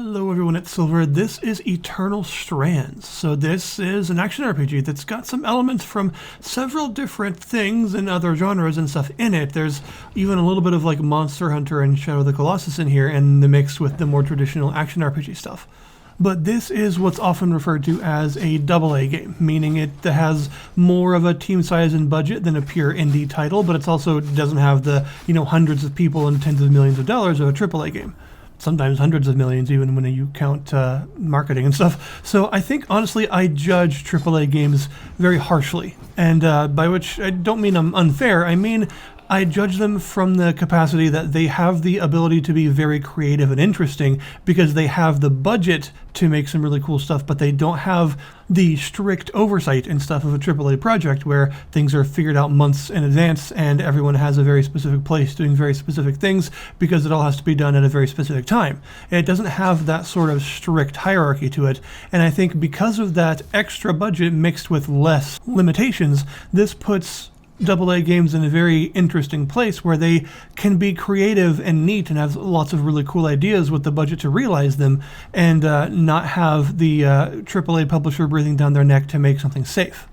Hello everyone, it's Silver. This is Eternal Strands. So this is an action RPG that's got some elements from several different things and other genres and stuff in it. There's even a little bit of like Monster Hunter and Shadow of the Colossus in here, and the mix with the more traditional action RPG stuff. But this is what's often referred to as a AA game, meaning it has more of a team size and budget than a pure indie title, but it also doesn't have the, hundreds of people and tens of millions of dollars of a AAA game. Sometimes hundreds of millions, even when you count marketing and stuff. So I think, honestly, I judge AAA games very harshly. And by which I don't mean I'm unfair, I mean I judge them from the capacity that they have the ability to be very creative and interesting because they have the budget to make some really cool stuff, but they don't have the strict oversight and stuff of a AAA project where things are figured out months in advance and everyone has a very specific place doing very specific things because it all has to be done at a very specific time. And it doesn't have that sort of strict hierarchy to it, and I think because of that extra budget mixed with less limitations, this puts AA games in a very interesting place where they can be creative and neat and have lots of really cool ideas with the budget to realize them and not have the AAA publisher breathing down their neck to make something safe.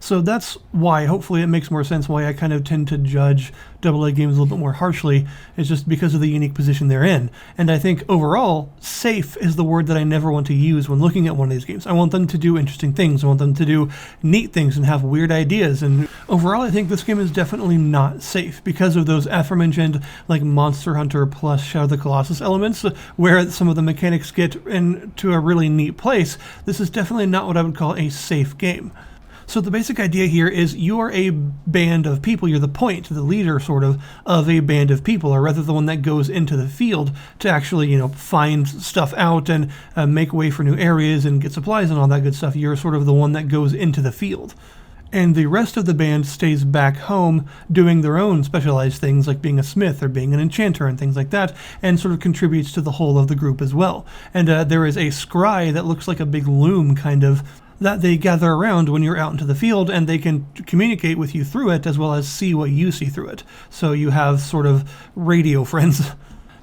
So that's why, hopefully it makes more sense why I kind of tend to judge AA games a little bit more harshly. It's just because of the unique position they're in. And I think overall, safe is the word that I never want to use when looking at one of these games. I want them to do interesting things. I want them to do neat things and have weird ideas. And overall, I think this game is definitely not safe because of those aforementioned like Monster Hunter plus Shadow of the Colossus elements where some of the mechanics get into a really neat place. This is definitely not what I would call a safe game. So the basic idea here is you are a band of people. You're the point, the leader sort of a band of people, or rather the one that goes into the field to actually, find stuff out and make way for new areas and get supplies and all that good stuff. You're sort of the one that goes into the field. And the rest of the band stays back home doing their own specialized things like being a smith or being an enchanter and things like that, and sort of contributes to the whole of the group as well. And there is a scry that looks like a big loom kind of that they gather around when you're out into the field, and they can communicate with you through it as well as see what you see through it. So you have sort of radio friends.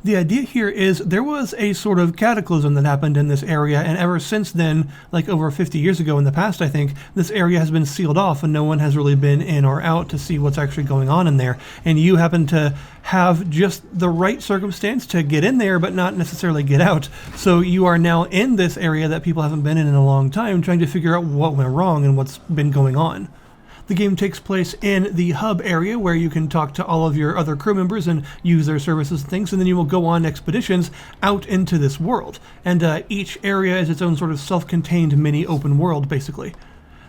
The idea here is there was a sort of cataclysm that happened in this area, and ever since then, like over 50 years ago in the past, I think, this area has been sealed off and no one has really been in or out to see what's actually going on in there. And you happen to have just the right circumstance to get in there, but not necessarily get out. So you are now in this area that people haven't been in a long time, trying to figure out what went wrong and what's been going on. The game takes place in the hub area where you can talk to all of your other crew members and use their services and things, and then you will go on expeditions out into this world. And each area is its own sort of self-contained mini open world, basically.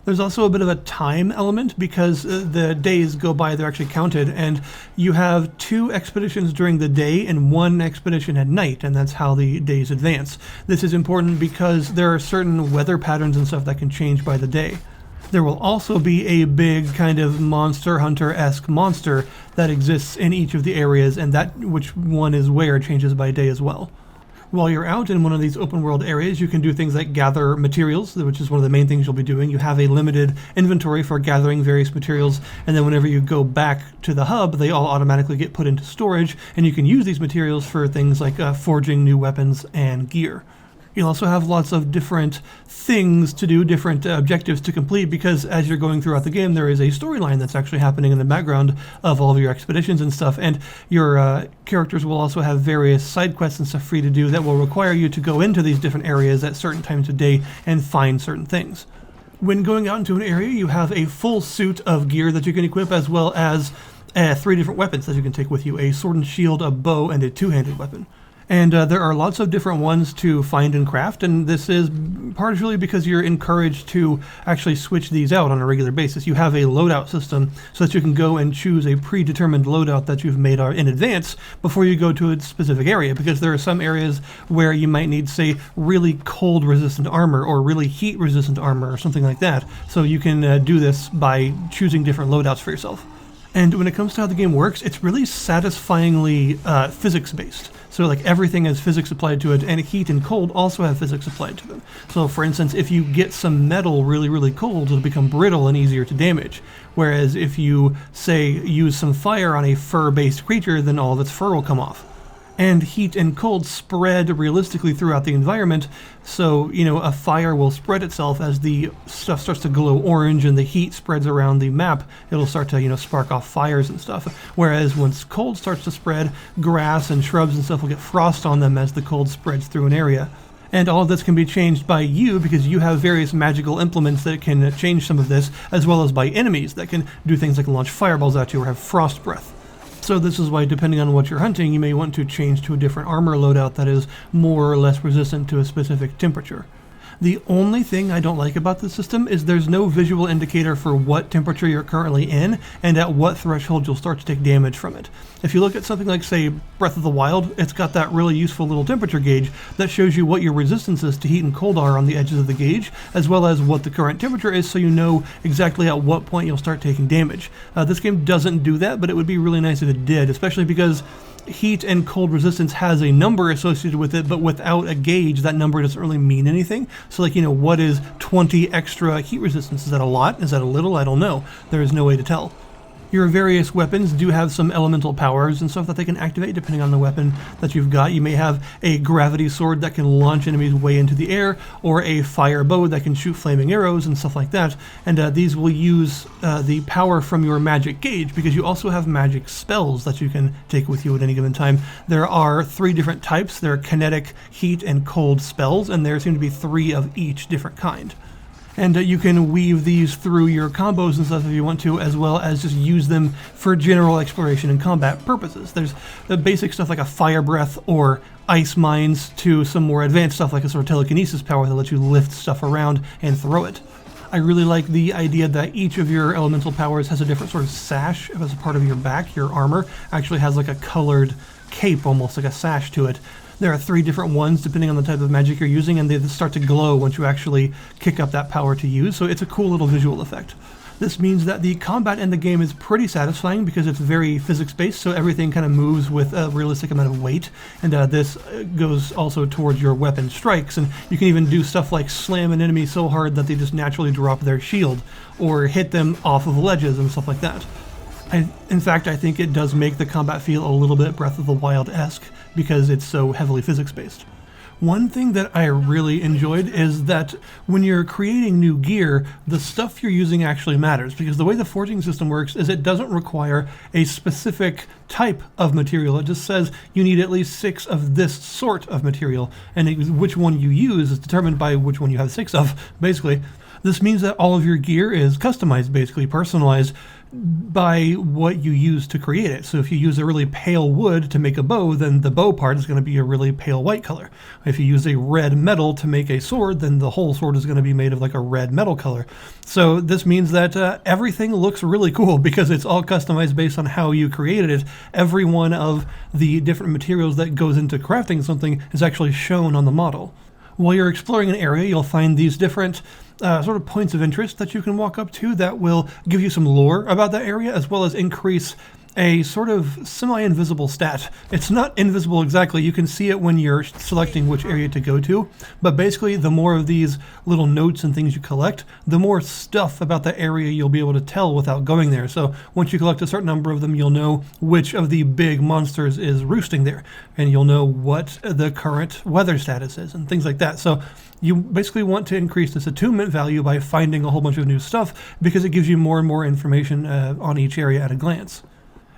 There's also a bit of a time element because the days go by, they're actually counted, and you have 2 expeditions during the day and 1 expedition at night, and that's how the days advance. This is important because there are certain weather patterns and stuff that can change by the day. There will also be a big kind of Monster Hunter-esque monster that exists in each of the areas, and that which one is where changes by day as well. While you're out in one of these open world areas, you can do things like gather materials, which is one of the main things you'll be doing. You have a limited inventory for gathering various materials, and then whenever you go back to the hub, they all automatically get put into storage, and you can use these materials for things like forging new weapons and gear. You'll also have lots of different things to do, different objectives to complete, because as you're going throughout the game, there is a storyline that's actually happening in the background of all of your expeditions and stuff, and your characters will also have various side quests and stuff for you to do that will require you to go into these different areas at certain times of day and find certain things. When going out into an area, you have a full suit of gear that you can equip, as well as 3 different weapons that you can take with you: a sword and shield, a bow, and a 2-handed weapon. And there are lots of different ones to find and craft, and this is partially because you're encouraged to actually switch these out on a regular basis. You have a loadout system so that you can go and choose a predetermined loadout that you've made in advance before you go to a specific area, because there are some areas where you might need, say, really cold resistant armor or really heat resistant armor or something like that. So you can do this by choosing different loadouts for yourself. And when it comes to how the game works, it's really satisfyingly physics-based. So like everything has physics applied to it, and heat and cold also have physics applied to them. So for instance, if you get some metal really, really cold, it'll become brittle and easier to damage. Whereas if you, say, use some fire on a fur-based creature, then all of its fur will come off. And heat and cold spread realistically throughout the environment, so, a fire will spread itself as the stuff starts to glow orange and the heat spreads around the map. It'll start to, spark off fires and stuff. Whereas once cold starts to spread, grass and shrubs and stuff will get frost on them as the cold spreads through an area. And all of this can be changed by you because you have various magical implements that can change some of this, as well as by enemies that can do things like launch fireballs at you or have frost breath. So this is why, depending on what you're hunting, you may want to change to a different armor loadout that is more or less resistant to a specific temperature. The only thing I don't like about this system is there's no visual indicator for what temperature you're currently in and at what threshold you'll start to take damage from it. If you look at something like, say, Breath of the Wild, it's got that really useful little temperature gauge that shows you what your resistances to heat and cold are on the edges of the gauge, as well as what the current temperature is, so you know exactly at what point you'll start taking damage. This game doesn't do that, but it would be really nice if it did, especially because heat and cold resistance has a number associated with it, but without a gauge, that number doesn't really mean anything. So what is 20 extra heat resistance? Is that a lot? Is that a little? I don't know. There is no way to tell. Your various weapons do have some elemental powers and stuff that they can activate depending on the weapon that you've got. You may have a gravity sword that can launch enemies way into the air, or a fire bow that can shoot flaming arrows and stuff like that. And these will use the power from your magic gauge, because you also have magic spells that you can take with you at any given time. There are 3 different types. There are kinetic, heat, and cold spells, and there seem to be 3 of each different kind. And you can weave these through your combos and stuff if you want to, as well as just use them for general exploration and combat purposes. There's the basic stuff like a fire breath or ice mines, to some more advanced stuff like a sort of telekinesis power that lets you lift stuff around and throw it. I really like the idea that each of your elemental powers has a different sort of sash as a part of your back. Your armor actually has like a colored cape, almost like a sash to it. There are 3 different ones depending on the type of magic you're using, and they start to glow once you actually kick up that power to use, so it's a cool little visual effect. This means that the combat in the game is pretty satisfying because it's very physics-based, so everything kind of moves with a realistic amount of weight, and this goes also towards your weapon strikes, and you can even do stuff like slam an enemy so hard that they just naturally drop their shield, or hit them off of ledges and stuff like that. In fact, I think it does make the combat feel a little bit Breath of the Wild-esque because it's so heavily physics-based. One thing that I really enjoyed is that when you're creating new gear, the stuff you're using actually matters, because the way the forging system works is it doesn't require a specific type of material. It just says you need at least 6 of this sort of material, and which one you use is determined by which one you have 6 of, basically. This means that all of your gear is customized, basically personalized by what you use to create it. So if you use a really pale wood to make a bow, then the bow part is going to be a really pale white color. If you use a red metal to make a sword, then the whole sword is going to be made of like a red metal color. So this means that everything looks really cool because it's all customized based on how you created it. Every one of the different materials that goes into crafting something is actually shown on the model. While you're exploring an area, you'll find these different sort of points of interest that you can walk up to that will give you some lore about that area, as well as increase a sort of semi-invisible stat. It's not invisible exactly, you can see it when you're selecting which area to go to, but basically the more of these little notes and things you collect, the more stuff about that area you'll be able to tell without going there. So once you collect a certain number of them, you'll know which of the big monsters is roosting there, and you'll know what the current weather status is and things like that. So you basically want to increase this attunement value by finding a whole bunch of new stuff, because it gives you more and more information on each area at a glance.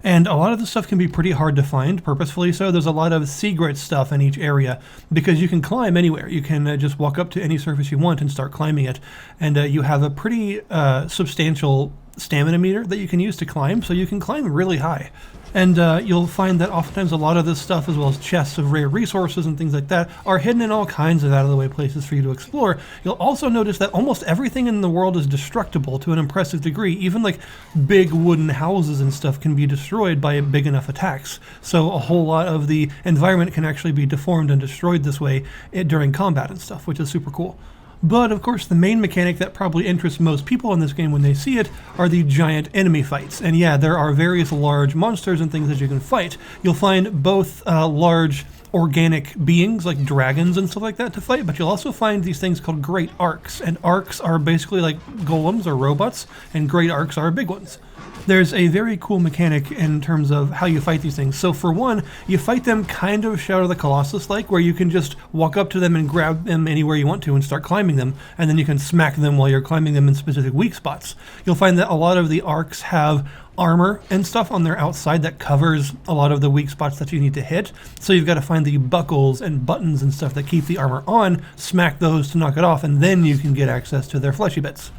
And a lot of this stuff can be pretty hard to find, purposefully so. There's a lot of secret stuff in each area, because you can climb anywhere. You can just walk up to any surface you want and start climbing it. And you have a pretty substantial stamina meter that you can use to climb, so you can climb really high. And you'll find that oftentimes a lot of this stuff, as well as chests of rare resources and things like that, are hidden in all kinds of out-of-the-way places for you to explore. You'll also notice that almost everything in the world is destructible to an impressive degree. Even like big wooden houses and stuff can be destroyed by big enough attacks. So a whole lot of the environment can actually be deformed and destroyed this way during combat and stuff, which is super cool. But of course, the main mechanic that probably interests most people in this game when they see it are the giant enemy fights. And yeah, there are various large monsters and things that you can fight. You'll find both large organic beings like dragons and stuff like that to fight, but you'll also find these things called great arcs, and arcs are basically like golems or robots, and great arcs are big ones. There's a very cool mechanic in terms of how you fight these things. So for one, you fight them kind of Shadow of the Colossus-like, where you can just walk up to them and grab them anywhere you want to and start climbing them, and then you can smack them while you're climbing them in specific weak spots. You'll find that a lot of the arcs have armor and stuff on their outside that covers a lot of the weak spots that you need to hit. So you've got to find the buckles and buttons and stuff that keep the armor on, smack those to knock it off, and then you can get access to their fleshy bits.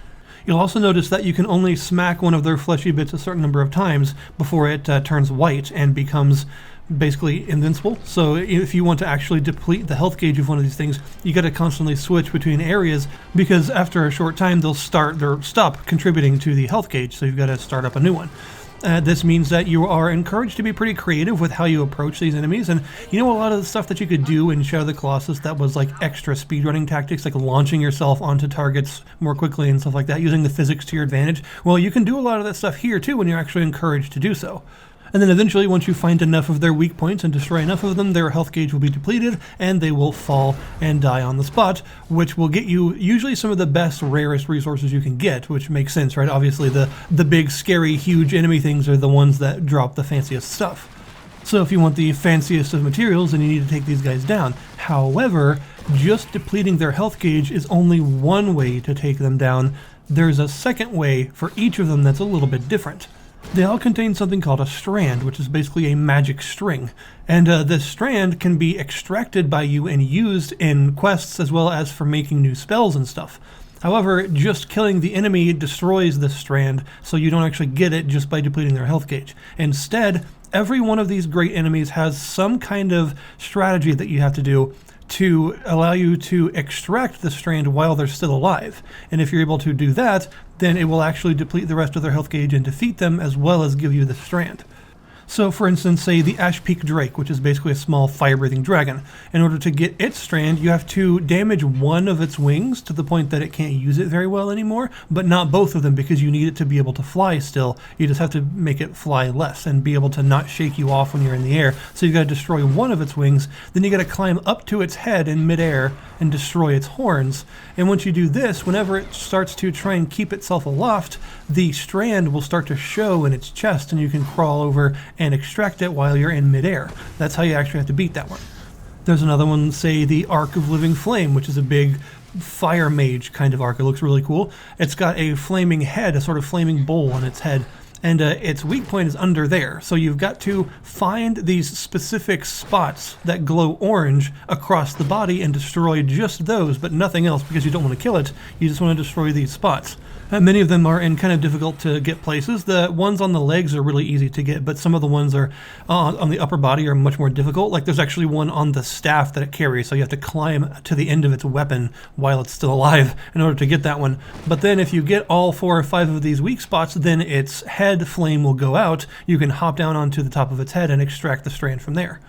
You'll also notice that you can only smack one of their fleshy bits a certain number of times before it turns white and becomes basically invincible. So if you want to actually deplete the health gauge of one of these things, you got to constantly switch between areas, because after a short time they'll stop contributing to the health gauge, so you've got to start up a new one. This means that you are encouraged to be pretty creative with how you approach these enemies, and a lot of the stuff that you could do in Shadow of the Colossus that was like extra speedrunning tactics, like launching yourself onto targets more quickly and stuff like that, using the physics to your advantage. Well, you can do a lot of that stuff here too when you're actually encouraged to do so. And then eventually, once you find enough of their weak points and destroy enough of them, their health gauge will be depleted and they will fall and die on the spot, which will get you usually some of the best, rarest resources you can get, which makes sense, right? Obviously, the big, scary, huge enemy things are the ones that drop the fanciest stuff. So if you want the fanciest of materials, then you need to take these guys down. However, just depleting their health gauge is only one way to take them down. There's a second way for each of them that's a little bit different. They all contain something called a strand, which is basically a magic string. And this strand can be extracted by you and used in quests as well as for making new spells and stuff. However, just killing the enemy destroys this strand, so you don't actually get it just by depleting their health gauge. Instead, every one of these great enemies has some kind of strategy that you have to do to allow you to extract the strand while they're still alive. And if you're able to do that, then it will actually deplete the rest of their health gauge and defeat them, as well as give you the strand. So for instance, say the Ash Peak Drake, which is basically a small fire-breathing dragon. In order to get its strand, you have to damage one of its wings to the point that it can't use it very well anymore, but not both of them, because you need it to be able to fly still. You just have to make it fly less and be able to not shake you off when you're in the air. So you got to destroy one of its wings, then you got to climb up to its head in midair and destroy its horns. And once you do this, whenever it starts to try and keep itself aloft, the strand will start to show in its chest, and you can crawl over and extract it while you're in midair. That's how you actually have to beat that one. There's another one, say the Arc of Living Flame, which is a big fire mage kind of arc. It looks really cool. It's got a flaming head, a sort of flaming bowl on its head, and its weak point is under there. So you've got to find these specific spots that glow orange across the body and destroy just those, but nothing else, because you don't want to kill it. You just want to destroy these spots. Many of them are in kind of difficult to get places. The ones on the legs are really easy to get, but some of the ones are on the upper body are much more difficult. Like there's actually one on the staff that it carries, so you have to climb to the end of its weapon while it's still alive in order to get that one. But then if you get all 4 or 5 of these weak spots, then its head flame will go out. You can hop down onto the top of its head and extract the strand from there.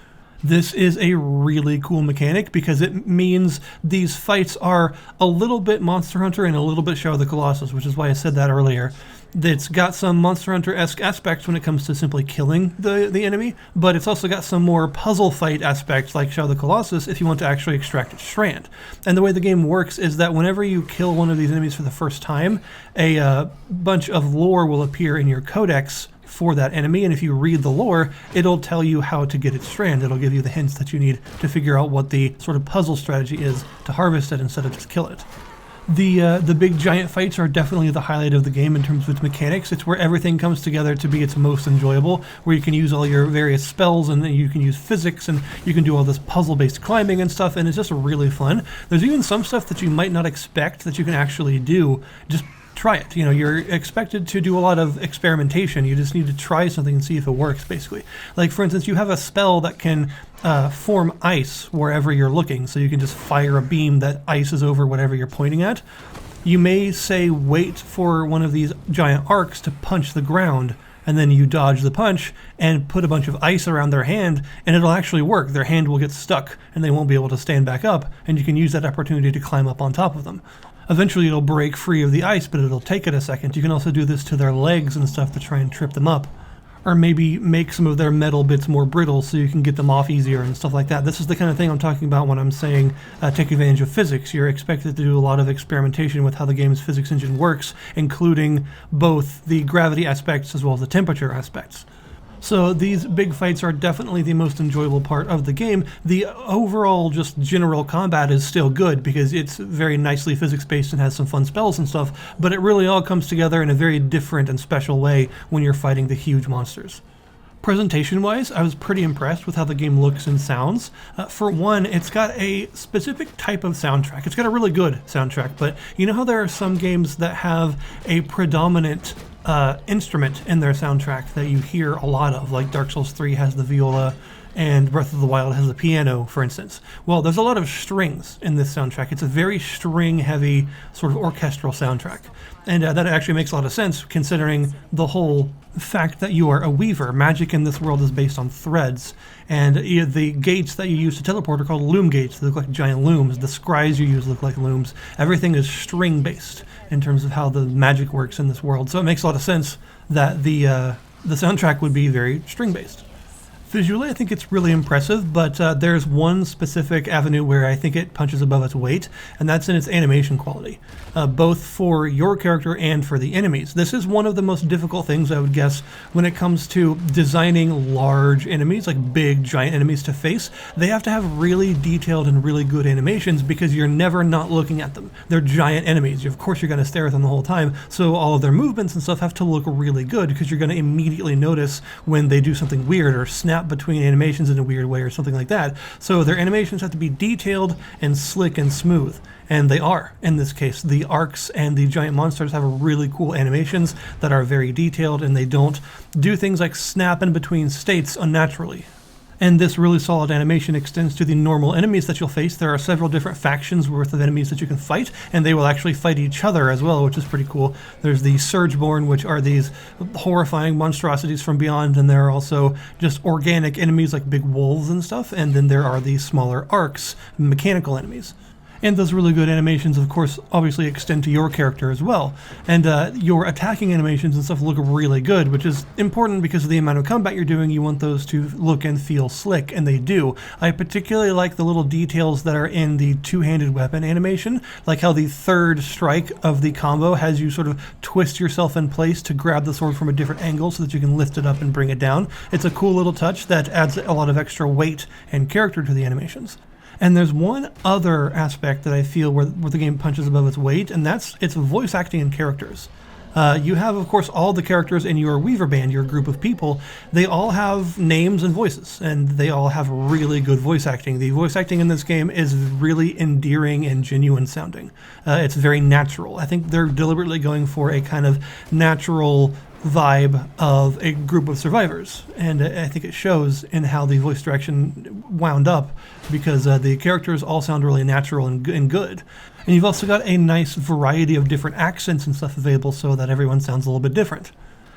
This is a really cool mechanic because it means these fights are a little bit Monster Hunter and a little bit Shadow of the Colossus, which is why I said that earlier. It's got some Monster Hunter-esque aspects when it comes to simply killing the enemy, but it's also got some more puzzle fight aspects like Shadow of the Colossus if you want to actually extract its strand. And the way the game works is that whenever you kill one of these enemies for the first time, a bunch of lore will appear in your codex for that enemy, and if you read the lore, it'll tell you how to get its strand. It'll give you the hints that you need to figure out what the sort of puzzle strategy is to harvest it instead of just kill it. The big giant fights are definitely the highlight of the game in terms of its mechanics. It's where everything comes together to be its most enjoyable, where you can use all your various spells and you can use physics and you can do all this puzzle-based climbing and stuff, and it's just really fun. There's even some stuff that you might not expect that you can actually do. Just try it. You're expected to do a lot of experimentation. You just need to try something and see if it works, basically. Like, for instance, you have a spell that can form ice wherever you're looking, so you can just fire a beam that ices over whatever you're pointing at. You may, say, wait for one of these giant arcs to punch the ground, and then you dodge the punch and put a bunch of ice around their hand, and it'll actually work. Their hand will get stuck, and they won't be able to stand back up, and you can use that opportunity to climb up on top of them. Eventually it'll break free of the ice, but it'll take it a second. You can also do this to their legs and stuff to try and trip them up. or maybe make some of their metal bits more brittle so you can get them off easier and stuff like that. This is the kind of thing I'm talking about when I'm saying take advantage of physics. You're expected to do a lot of experimentation with how the game's physics engine works, including both the gravity aspects as well as the temperature aspects. So these big fights are definitely the most enjoyable part of the game. The overall just general combat is still good because it's very nicely physics-based and has some fun spells and stuff, but it really all comes together in a very different and special way when you're fighting the huge monsters. Presentation-wise, I was pretty impressed with how the game looks and sounds. For one, it's got a specific type of soundtrack. It's got a really good soundtrack, but you know how there are some games that have a predominant instrument in their soundtrack that you hear a lot of, like Dark Souls 3 has the viola and Breath of the Wild has the piano, for instance. Well, there's a lot of strings in this soundtrack. It's a very string-heavy sort of orchestral soundtrack. And that actually makes a lot of sense considering the whole fact that you are a weaver. Magic in this world is based on threads, and the gates that you use to teleport are called loom gates. They look like giant looms. The scries you use look like looms. Everything is string-based in terms of how the magic works in this world. So it makes a lot of sense that the soundtrack would be very string-based. Visually, I think it's really impressive, but there's one specific avenue where I think it punches above its weight, and that's in its animation quality, both for your character and for the enemies. This is one of the most difficult things, I would guess, when it comes to designing large enemies, like big, giant enemies to face. They have to have really detailed and really good animations because you're never not looking at them. They're giant enemies. Of course, you're going to stare at them the whole time, so all of their movements and stuff have to look really good because you're going to immediately notice when they do something weird or snap between animations in a weird way or something like that. So their animations have to be detailed and slick and smooth, and they are in this case. The arcs and the giant monsters have really cool animations that are very detailed, and they don't do things like snap in between states unnaturally. And this really solid animation extends to the normal enemies that you'll face. There are several different factions worth of enemies that you can fight, and they will actually fight each other as well, which is pretty cool. There's the Surgeborn, which are these horrifying monstrosities from beyond, and there are also just organic enemies like big wolves and stuff, and then there are the smaller arcs, mechanical enemies. And those really good animations, of course, obviously extend to your character as well. And your attacking animations and stuff look really good, which is important because of the amount of combat you're doing. You want those to look and feel slick, and they do. I particularly like the little details that are in the two-handed weapon animation, like how the third strike of the combo has you sort of twist yourself in place to grab the sword from a different angle so that you can lift it up and bring it down. It's a cool little touch that adds a lot of extra weight and character to the animations. And there's one other aspect that I feel where the game punches above its weight, and that's its voice acting and characters. You have, of course, all the characters in your Weaver band, your group of people. They all have names and voices, and they all have really good voice acting. The voice acting in this game is really endearing and genuine sounding. It's very natural. I think they're deliberately going for a kind of natural vibe of a group of survivors, and I think it shows in how the voice direction wound up because the characters all sound really natural and good. And you've also got a nice variety of different accents and stuff available so that everyone sounds a little bit different.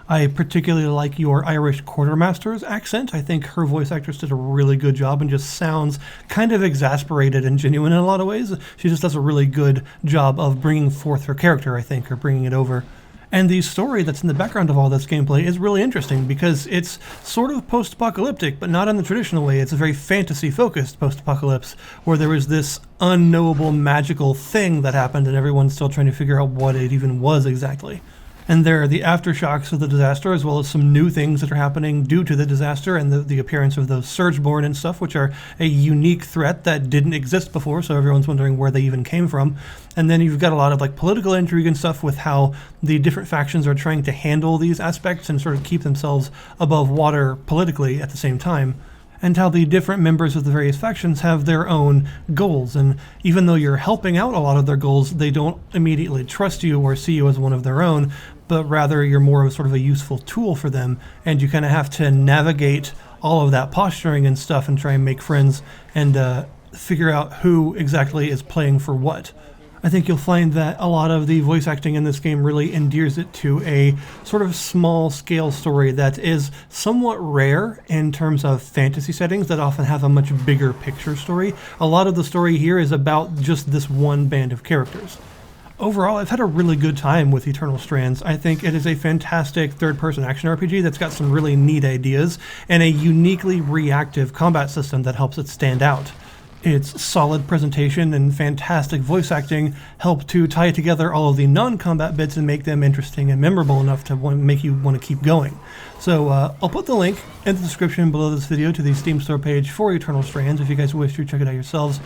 I particularly like your Irish quartermaster's accent. I think her voice actress did a really good job and just sounds kind of exasperated and genuine in a lot of ways. She just does a really good job of bringing forth her character, I think, or bringing it over. And the story that's in the background of all this gameplay is really interesting because it's sort of post-apocalyptic, but not in the traditional way. It's a very fantasy-focused post-apocalypse where there was this unknowable magical thing that happened and everyone's still trying to figure out what it even was exactly. And there are the aftershocks of the disaster, as well as some new things that are happening due to the disaster and the appearance of those Surgeborn and stuff, which are a unique threat that didn't exist before, so everyone's wondering where they even came from. And then you've got a lot of like political intrigue and stuff with how the different factions are trying to handle these aspects and sort of keep themselves above water politically at the same time. And how the different members of the various factions have their own goals. And even though you're helping out a lot of their goals, they don't immediately trust you or see you as one of their own, but rather you're more of sort of a useful tool for them. And you kind of have to navigate all of that posturing and stuff and try and make friends and figure out who exactly is playing for what. I think you'll find that a lot of the voice acting in this game really endears it to a sort of small-scale story that is somewhat rare in terms of fantasy settings that often have a much bigger picture story. A lot of the story here is about just this one band of characters. Overall, I've had a really good time with Eternal Strands. I think it is a fantastic third-person action RPG that's got some really neat ideas and a uniquely reactive combat system that helps it stand out. Its solid presentation and fantastic voice acting help to tie together all of the non-combat bits and make them interesting and memorable enough to make you want to keep going. So I'll put the link in the description below this video to the Steam store page for Eternal Strands if you guys wish to check it out yourselves.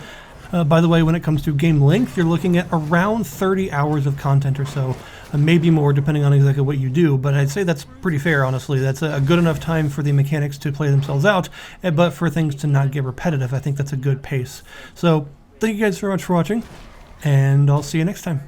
By the way, when it comes to game length, you're looking at around 30 hours of content or so, maybe more depending on exactly what you do, but I'd say that's pretty fair, honestly. That's a good enough time for the mechanics to play themselves out, but for things to not get repetitive, I think that's a good pace. So, thank you guys very much for watching, and I'll see you next time.